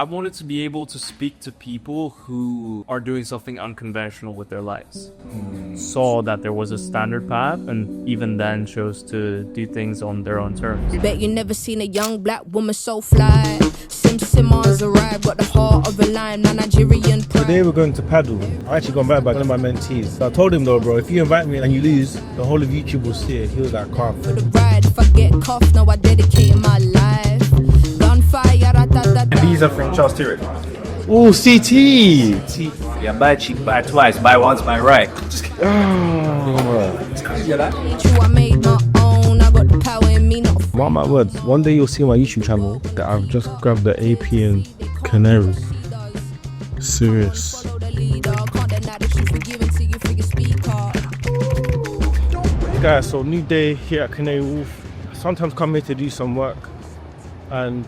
I wanted to be able to speak to people who are doing something unconventional with their lives. Saw that there was a standard path and even then chose to do things on their own terms. Bet you never seen a young black woman so fly. Simmons arrived, got the heart of a lion, a Nigerian pride. Today we're going to paddle. I actually got invited by one of my mentees. So I told him though, bro, if you invite me and you lose, the whole of YouTube will see it. He was like, calm. For the ride, if I get cuffed, now I dedicate my life. Gunfire, And these are from Charles Tyrrell. Oh, CT! Yeah, buy cheap, buy twice, buy once, buy right. I made my own, I got the power in me, not Mark my words, one day you'll see on my YouTube channel that I've just grabbed the AP and Canary. Serious. follow the leader. Can't deny the truth, forgiven to you for your speaker. Guys, so new day here at Canary Wharf. I sometimes come here to do some work and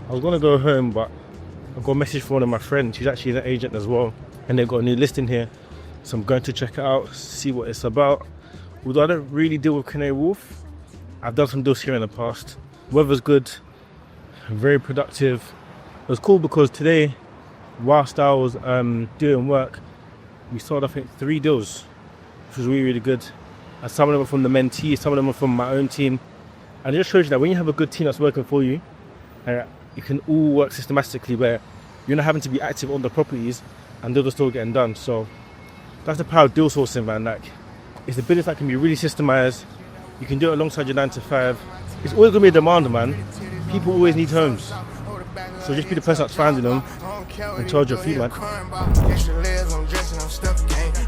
I was gonna go home, but I got a message from one of my friends. She's actually an agent as well, and they've got a new listing here, so I'm going to check it out, see what it's about. Although I don't really deal with Canary Wharf, I've done some deals here in the past. Weather's good, very productive. It was cool because today, whilst I was doing work, we sold I think 3 deals, which was really, really good. And some of them are from the mentee, some of them are from my own team. And it just shows you that when you have a good team that's working for you, you can all work systematically where you're not having to be active on the properties and deals are still getting done. So that's the power of deal sourcing, man. Like, it's a business that can be really systemized. You can do it alongside your 9 to 5. It's always gonna be a demand, man. People always need homes. So just be the person that's finding them and charge your fee, man.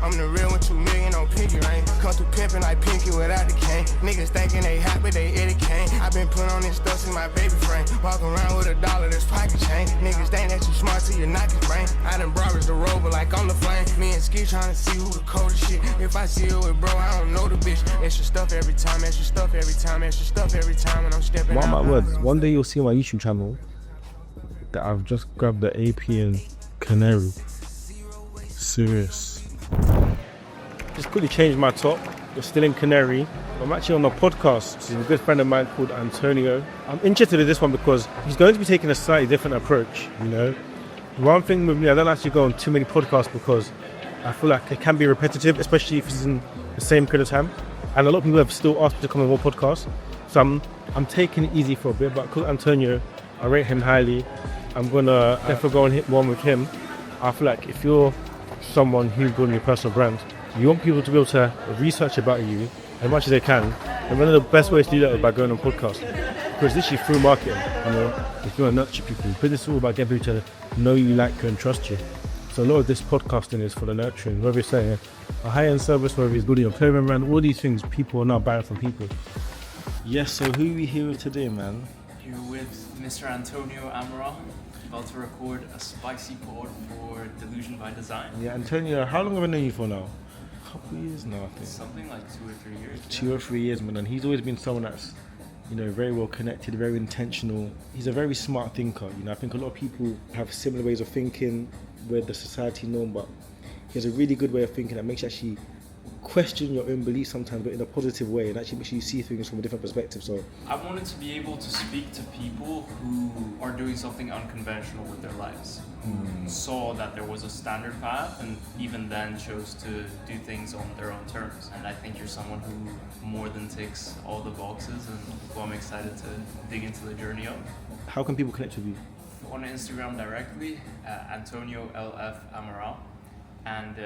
I'm the real one, 2 million on pinky ring. Come through pimping like Pinky without the cane. Niggas thinking they hot, but they Eddie Kane. I been putting on this stuff since my baby frame. Walk around with $1 that's pocket chain. Niggas think that you smart till you knock your brain. I done brought the rover like I'm the flame. Me and Ski trying to see who the coldest shit. If I see you with bro, I don't know the bitch. Extra stuff every time, extra stuff every time, extra stuff every time when I'm stepping Mark out. my words, one day you'll see on my YouTube channel that I've just grabbed the AP and Canary. Serious. Just quickly changed my top. We're still in Canary. I'm actually on a podcast. This is a good friend of mine called Antonio. I'm interested in this one because he's going to be taking a slightly different approach, you know. One thing with me, I don't actually go on too many podcasts because I feel like it can be repetitive, especially if it's in the same period of time. And a lot of people have still asked me to come on more podcasts. So I'm taking it easy for a bit, but because Antonio, I rate him highly. I'm gonna definitely go and hit one with him. I feel like if you're someone who's building your personal brand, you want people to be able to research about you as much as they can. And one of the best ways to do that is by going on podcasts. Because literally through marketing, you know, if you want to nurture people, business is all about getting people to know you, like you, and trust you. So a lot of this podcasting is for the nurturing, whether it's saying a high-end service, whether it's building a clothing brand, all these things people are now buying from people. Yes, so who are we here with today, man? Here with Mr. Antonio Amaral, about to record a spicy pod for Delusion by Design. Yeah, Antonio, how long have I known you for now? A couple of years now, I think. Something like 2 or 3 years. 2 or 3 years, man, and he's always been someone that's, you know, very well connected, very intentional. He's a very smart thinker. You know, I think a lot of people have similar ways of thinking with the society norm, but he has a really good way of thinking that makes you actually question your own beliefs sometimes, but in a positive way, and actually makes you see things from a different perspective. So I wanted to be able to speak to people who are doing something unconventional with their lives. Saw that there was a standard path and even then chose to do things on their own terms. And I think you're someone who more than ticks all the boxes and who I'm excited to dig into the journey of. how can people connect with you? On Instagram directly, Antonio LF Amaral, and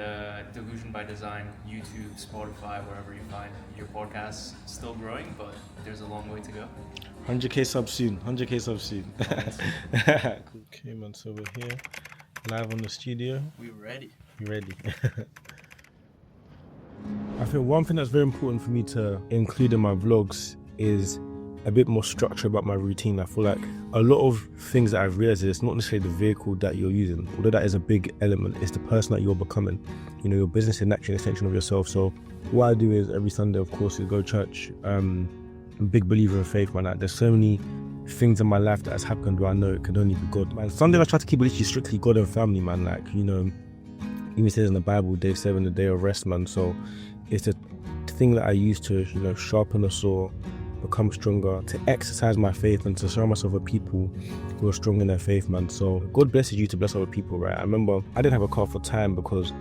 Delusion by Design, YouTube, Spotify, wherever you find your podcasts. Still growing, but there's a long way to go. 100k subs soon. 100k subs soon. Okay, man. So we're here, live on the studio. We're ready. You ready? I think one thing that's very important for me to include in my vlogs is a bit more structure about my routine. I feel like a lot of things that I've realized is it's not necessarily the vehicle that you're using, although that is a big element. It's the person that you're becoming. You know, your business is naturally an extension of yourself. So what I do is every Sunday, of course, is go to church. I'm a big believer in faith, man. Like, there's so many things in my life that has happened where I know it can only be God. Man, Sunday I try to keep it literally strictly God and family, man. Like, you know, even says in the Bible, day 7, the day of rest, man. So it's a thing that I use to, you know, sharpen a saw become stronger, to exercise my faith, and to surround myself with people who are strong in their faith, man. So God blesses you to bless other people, right? I remember I didn't have a car for time because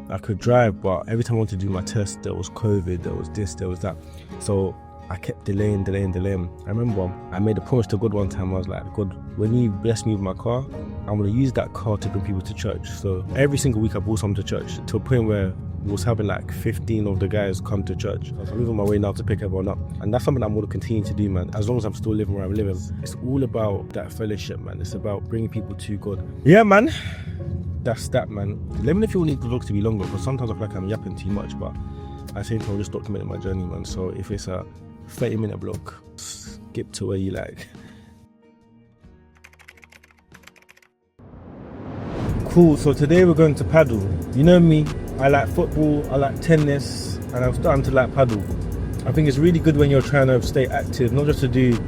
I could drive, but every time I wanted to do my test, there was COVID, there was this, there was that. So I kept delaying. I remember I made a promise to God one time. I was like, God, when you bless me with my car, I'm going to use that car to bring people to church. So every single week I brought someone to church, to a point where we was having like 15 of the guys come to church. I'm moving my way now to pick everyone up. And that's something I'm going to continue to do, man, as long as I'm still living where I'm living. It's all about that fellowship, man. It's about bringing people to God. Yeah, man. That's that, man. Let me know if you need the vlogs to be longer, because sometimes I feel like I'm yapping too much, but at the same time, I'm just documenting my journey, man. So if it's a 30-minute vlog, skip to where you like. Cool, so today we're going to paddle. You know me, I like football, I like tennis, and I'm starting to like paddle. I think it's really good when you're trying to stay active, not just to do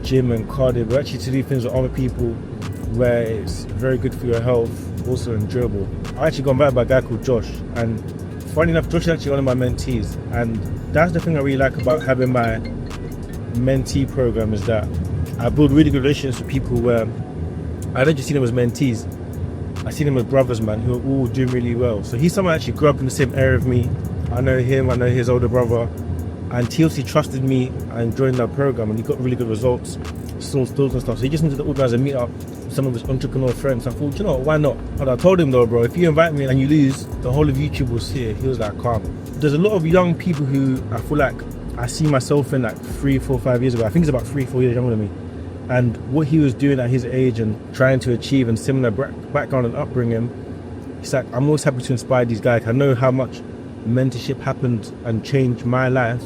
gym and cardio, but actually to do things with other people where it's very good for your health, also enjoyable. I actually got invited by a guy called Josh, and funny enough, Josh is actually one of my mentees, and that's the thing I really like about having my mentee program, is that I build really good relationships with people where I don't just see them as mentees, I see them as brothers, man, who are all doing really well. So he's someone who actually grew up in the same area of me. I know him, I know his older brother, and TLC trusted me and joined that program, and he got really good results, stills and stuff. So he just wanted to organize a meetup with some of his entrepreneur friends. I thought, you know what, why not? And I told him though, bro, if you invite me and you lose, the whole of YouTube will see it. He was like, calm. There's a lot of young people who I feel like I see myself in like 3, 4, 5 years ago. I think he's about 3, 4 years younger than me. And what he was doing at his age and trying to achieve and similar background and upbringing, it's like, I'm always happy to inspire these guys. I know how much mentorship happened and changed my life,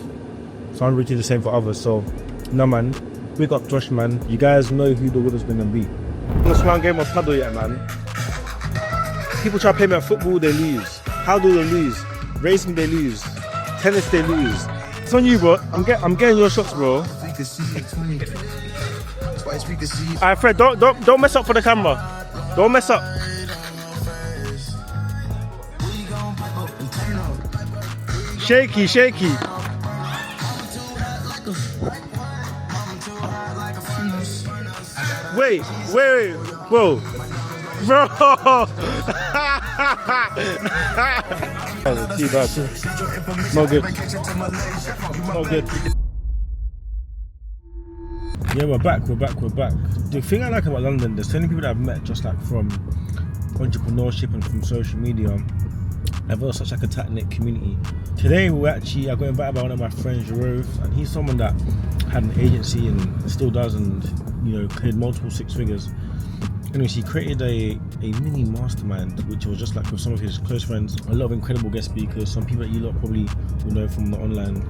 so I'm really do the same for others. So, no man, big up Josh, man. You guys know who the winner's gonna be. First round game of paddle yet, man. People try to play me at football, they lose. How do they lose? Racing, they lose. Tennis, they lose. It's on you, bro. I'm getting your shots, bro. Alright, Fred, don't mess up for the camera. Don't mess up. Shaky. Wait, whoa. Bro! Too bad. Not good. Yeah, we're back. The thing I like about London, there's so many people that I've met just like from entrepreneurship and from social media. I've got such like a tight-knit community. Today I got invited by one of my friends, Jerome, and he's someone that had an agency and still does, and cleared multiple 6 figures. Anyways, he created a mini mastermind, which was just like with some of his close friends, a lot of incredible guest speakers, some people that you lot probably will know from the online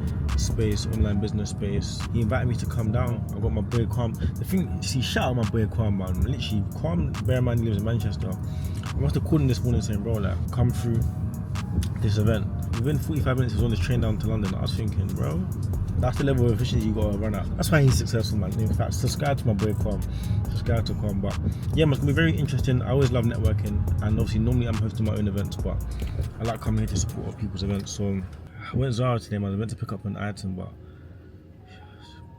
business space. He invited me to come down. I got my boy Kwam. The thing, see, shout out my boy Kwam, man. Literally, Kwam, bear in mind, he lives in Manchester. I must have called him this morning saying, bro, like, come through this event. Within 45 minutes, he was on his train down to London. I was thinking, bro, that's the level of efficiency you gotta run at. That's why he's successful, man. In fact, subscribe to my boy Kwam. Subscribe to Kwam. But yeah, man, it's gonna be very interesting. I always love networking, and obviously normally I'm hosting my own events, but I like coming here to support other people's events. So I went Zara today, man. I meant to pick up an item, but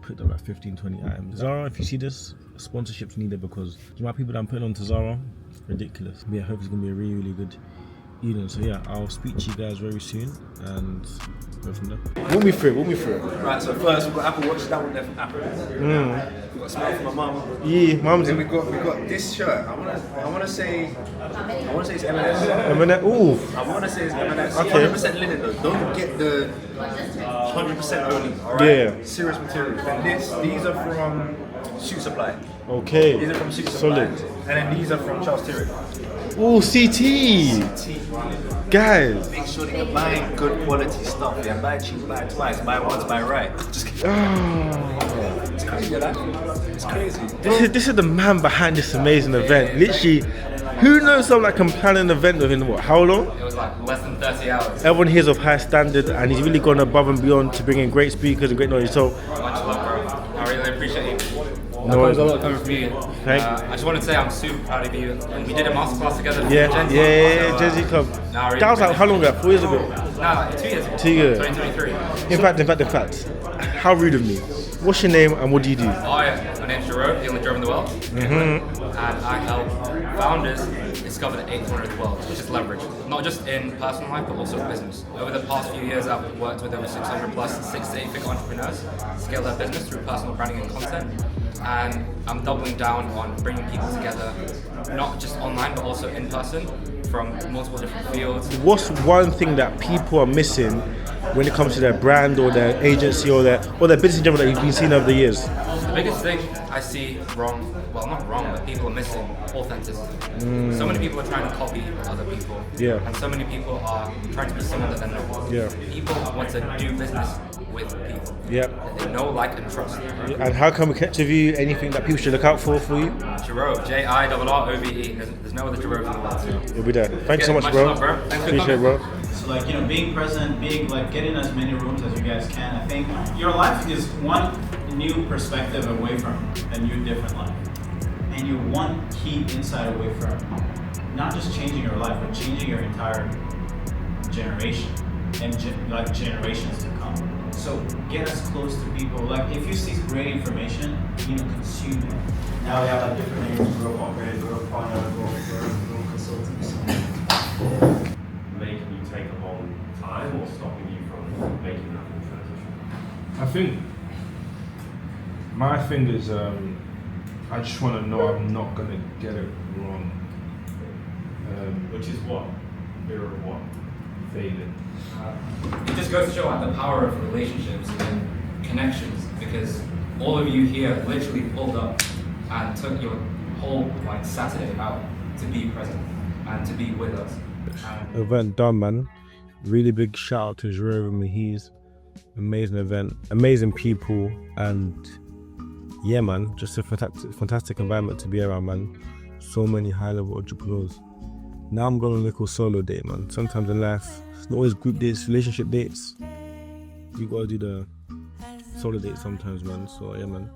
picked up like 15, 20 items. Zara, if you see this, sponsorship's needed, because the amount of people that I'm putting onto Zara, ridiculous. But yeah, I hope it's gonna be a really, really good evening. So yeah, I'll speak to you guys very soon and go from there. Walk me through it. Right, so first we've got Apple Watch, that one there from Apple. We've got a smile for my mum. Yeah, mum's. Then we got this shirt. I wanna say it's M&S. M&S. Ooh. I wanna say it's M&S. Okay. 100% linen though. Don't get the 100% only. Alright. Yeah. Serious material. And these are from Suit Supply. Okay. These are from Suit Supply. Solid. And then these are from Charles Tyrrell. Ooh, CT. Guys. Make sure that you're buying good quality stuff. Yeah, buy cheap, buy twice, buy once, buy right. Just kidding. It's crazy, right? It's crazy. This is the man behind this amazing event. Literally, who knows someone that can plan an event within what? How long? It was like less than 30 hours. Everyone hears of high standard, and he's really gone above and beyond to bring in great speakers and great knowledge. So, Much love, bro. I really appreciate you. No worries. A lot coming from you. Thank I just wanted to say I'm super proud of you. And we did a masterclass together. yeah, So, Gen Z Club. I really That was like how long ago? 4 years ago. Nah, like 2 years ago. 2 years. 2023. In fact, how rude of me. What's your name and what do you do? Hi, my name's Jerome, the only drummer in the world. And I help founders discover the eighth wonder of the world, which is leverage. Not just in personal life, but also in business. Over the past few years, I've worked with over 600 plus 6 to 8 figure entrepreneurs scale their business through personal branding and content. And I'm doubling down on bringing people together, not just online, but also in person, from multiple different fields. What's one thing that people are missing when it comes to their brand or their agency or their business in general that you've been seeing over the years? The biggest thing I see wrong, well not wrong, but people are missing authenticity. So many people are trying to copy other people. Yeah. And so many people are trying to be someone that they're not. Yeah. People want to do business with people. Yeah. That they know, like, and trust. And how can we connect with you? Anything that people should look out for you? Jerome, J-I-R-R-O-V-E. There's no other Jerome in the world. So. You'll be there. Thank you so much, Much bro. love, bro. Thanks for Appreciate it, bro. So like, you know, being present, being like getting as many rooms as you guys can. I think your life is one new perspective away from a new different life. And you're one key insight away from not just changing your life, but changing your entire generation and like generations to come. So get as close to people. Like if you see great information, you know, consume it. Now we have like different names, growth upgrade, growth partner, growth consultants. Making you take a long time or stopping you from making that transition? I think my thing is I just want to know I'm not going to get it wrong. Which is what? Fear of what? Failing. It just goes to show like the power of relationships and connections, because all of you here literally pulled up and took your whole like Saturday out to be present and to be with us. Event done, man. Really big shout out to Jerome Mahiz. Amazing event, amazing people, and yeah, man, just a fantastic environment to be around, man. So many high-level entrepreneurs. Now I'm going on a little solo date, man. Sometimes in life, it's not always group dates, relationship dates. You gotta do the solo date sometimes, man. So yeah, man.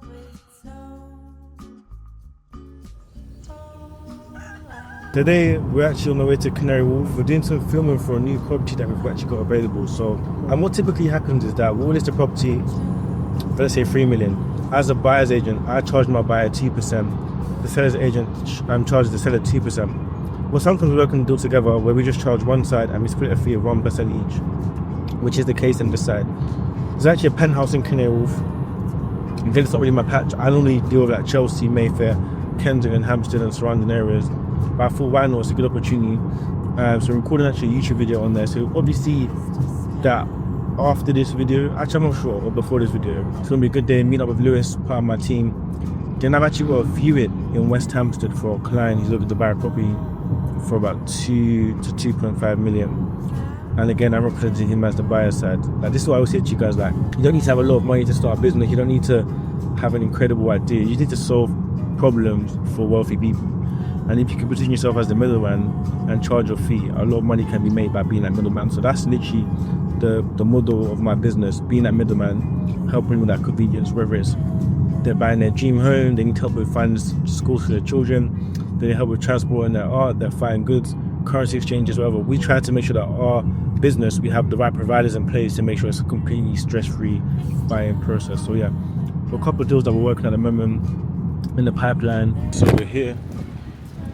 Today we're actually on the way to Canary Wharf. We're doing some filming for a new property that we've actually got available. So, and what typically happens is that we'll list a property for, let's say, 3 million. As a buyer's agent, I charge my buyer 2%. The seller's agent charges the seller 2%. Well, sometimes we work on a deal together where we just charge one side and we split a fee of 1% each, which is the case in this side. There's actually a penthouse in Canary Wharf. Again, it's not really my patch. I normally deal with like Chelsea, Mayfair, Kensington, Hampstead and surrounding areas. But I thought, why not? It's a good opportunity. So I'm recording actually a YouTube video on there. So you'll probably see that after this video. Actually, I'm not sure, or before this video. It's going to be a good day. Meet up with Lewis, part of my team. Then I've actually got a viewing in West Hampstead for a client who's looking to buy a property for about 2 to 2.5 million. And again, I'm representing him as the buyer side. Like, this is what I always say to you guys, like, you don't need to have a lot of money to start a business. You don't need to have an incredible idea. You need to solve problems for wealthy people. And if you can position yourself as the middleman and charge your fee, a lot of money can be made by being that middleman. So that's literally the model of my business, being that middleman, helping with that convenience, whether it's they're buying their dream home, they need help with finding schools for their children, they need help with transporting their art, their fine goods, currency exchanges, whatever. We try to make sure that our business, we have the right providers in place to make sure it's a completely stress-free buying process. So yeah, for a couple of deals that we're working at the moment in the pipeline. So we're here.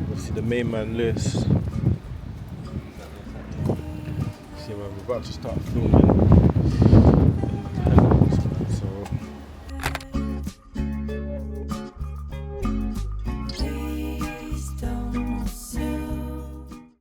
We'll see the main man list. See, we're about to start filming.